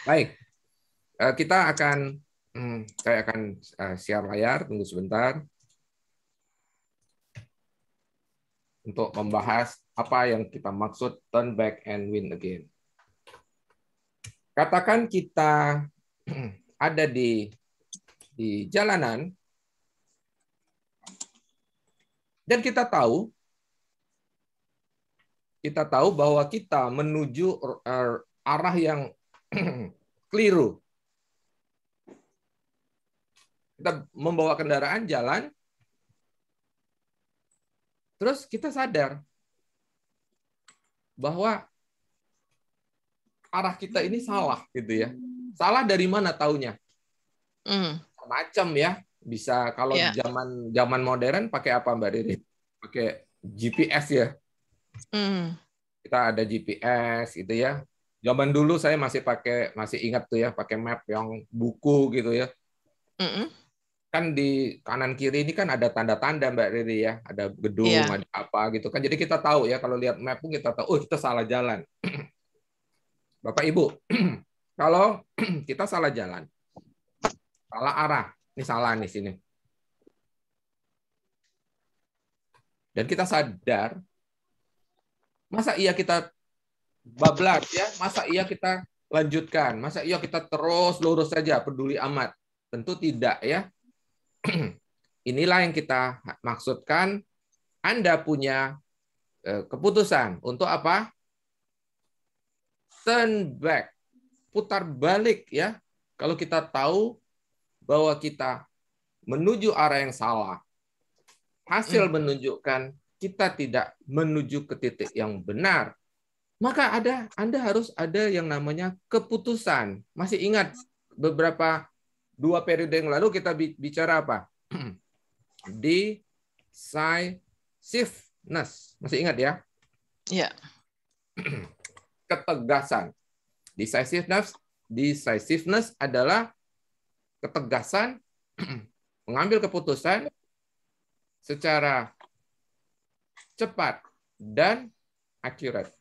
Baik, kita akan saya akan share layar, tunggu sebentar untuk membahas apa yang kita maksud turn back and win again. Katakan kita ada di jalanan dan kita tahu bahwa kita menuju arah yang keliru. Kita membawa kendaraan jalan, terus kita sadar bahwa arah kita ini salah, gitu ya. Salah dari mana taunya? Macam ya. Bisa kalau zaman modern pakai apa Mbak Riri? Pakai GPS ya. Kita ada GPS gitu ya. Zaman dulu saya masih ingat tuh ya, pakai map yang buku gitu ya. Kan di kanan kiri ini kan ada tanda-tanda Mbak Riri ya, ada gedung, ada apa gitu kan. Jadi kita tahu ya, kalau lihat map pun kita tahu, oh kita salah jalan. Bapak Ibu, kalau kita salah jalan, salah arah, ini salah nih sini. Dan kita sadar, masa iya kita bablas ya, masa iya kita lanjutkan, masa iya kita terus lurus saja, peduli amat. Tentu tidak ya. Inilah yang kita maksudkan, Anda punya keputusan untuk apa? Turn back, putar balik ya. Kalau kita tahu bahwa kita menuju arah yang salah, hasil menunjukkan kita tidak menuju ke titik yang benar, maka Anda harus ada yang namanya keputusan. Masih ingat beberapa 2 periode yang lalu kita bicara apa? Decisiveness. Masih ingat ya? Iya. Ketegasan. Decisiveness adalah ketegasan mengambil keputusan secara cepat dan akurat.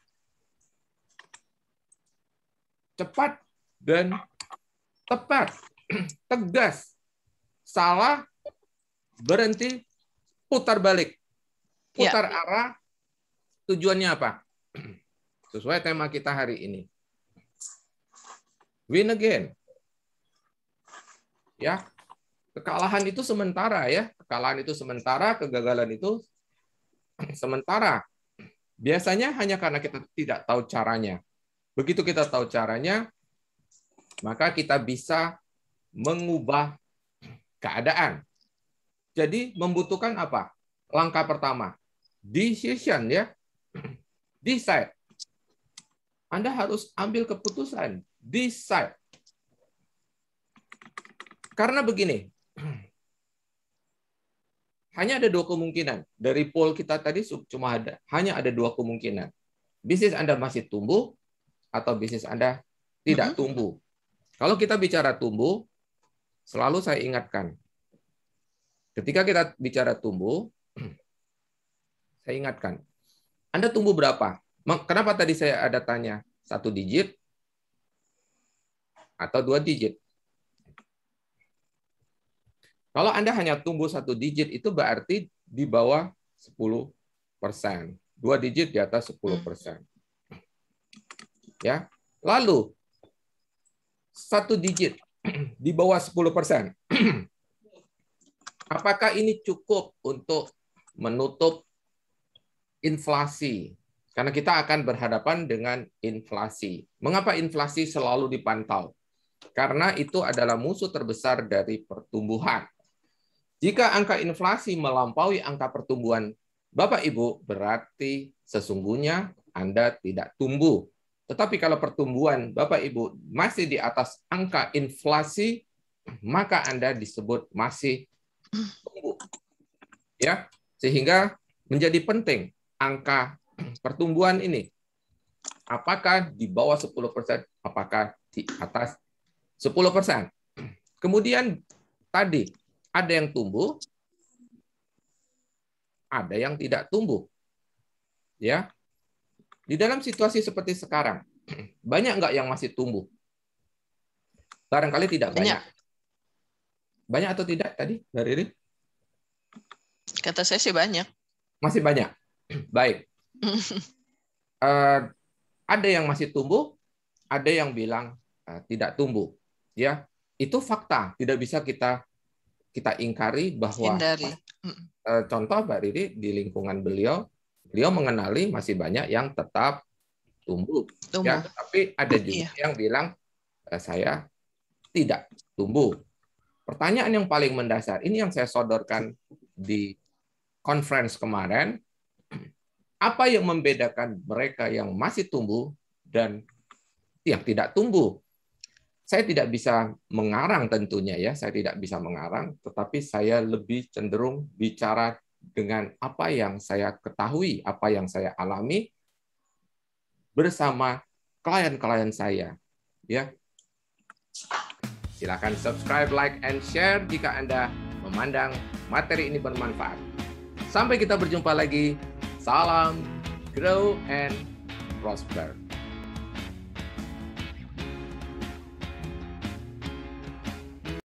Cepat dan tepat, tegas. Salah, berhenti, putar balik. Putar arah, tujuannya apa? Sesuai tema kita hari ini. Win again. Ya. Kekalahan itu sementara ya. Kekalahan itu sementara, kegagalan itu sementara. Biasanya hanya karena kita tidak tahu caranya. Begitu kita tahu caranya, maka kita bisa mengubah keadaan. Jadi membutuhkan apa? Langkah pertama, decision ya. Decide. Anda harus ambil keputusan. Decide. Karena begini, hanya ada 2 kemungkinan. Dari poll kita tadi hanya ada 2 kemungkinan. Bisnis Anda masih tumbuh atau bisnis Anda tidak tumbuh. Kalau kita bicara tumbuh, selalu saya ingatkan. Ketika kita bicara tumbuh, saya ingatkan. Anda tumbuh berapa? Kenapa tadi saya ada tanya 1 digit atau 2 digit? Kalau Anda hanya tumbuh 1 digit, itu berarti di bawah 10%. 2 digit di atas 10%. Ya. Lalu, 1 digit di bawah 10%. Apakah ini cukup untuk menutup inflasi? Karena kita akan berhadapan dengan inflasi. Mengapa inflasi selalu dipantau? Karena itu adalah musuh terbesar dari pertumbuhan. Jika angka inflasi melampaui angka pertumbuhan Bapak Ibu, berarti sesungguhnya Anda tidak tumbuh. Tetapi kalau pertumbuhan Bapak Ibu masih di atas angka inflasi, maka Anda disebut masih tumbuh. Ya, sehingga menjadi penting angka pertumbuhan ini. Apakah di bawah 10%, apakah di atas 10%. Kemudian tadi ada yang tumbuh, ada yang tidak tumbuh. Ya. Di dalam situasi seperti sekarang, banyak nggak yang masih tumbuh? Barangkali tidak Banyak. banyak. Banyak atau tidak tadi, Mbak Riri? Kata saya sih banyak. Masih banyak. Baik. Ada yang masih tumbuh, ada yang bilang tidak tumbuh. Ya, itu fakta. Tidak bisa kita ingkari bahwa Hindari. Contoh Mbak Riri di lingkungan beliau mengenali masih banyak yang tetap tumbuh. Ya, tapi ada juga yang bilang saya tidak tumbuh. Pertanyaan yang paling mendasar, ini yang saya sodorkan di conference kemarin, apa yang membedakan mereka yang masih tumbuh dan yang tidak tumbuh? Saya tidak bisa mengarang tentunya ya, saya tidak bisa mengarang, tetapi saya lebih cenderung bicara dengan apa yang saya ketahui, apa yang saya alami bersama klien-klien saya. Ya. Silakan subscribe, like, and share jika Anda memandang materi ini bermanfaat. Sampai kita berjumpa lagi. Salam, grow and prosper.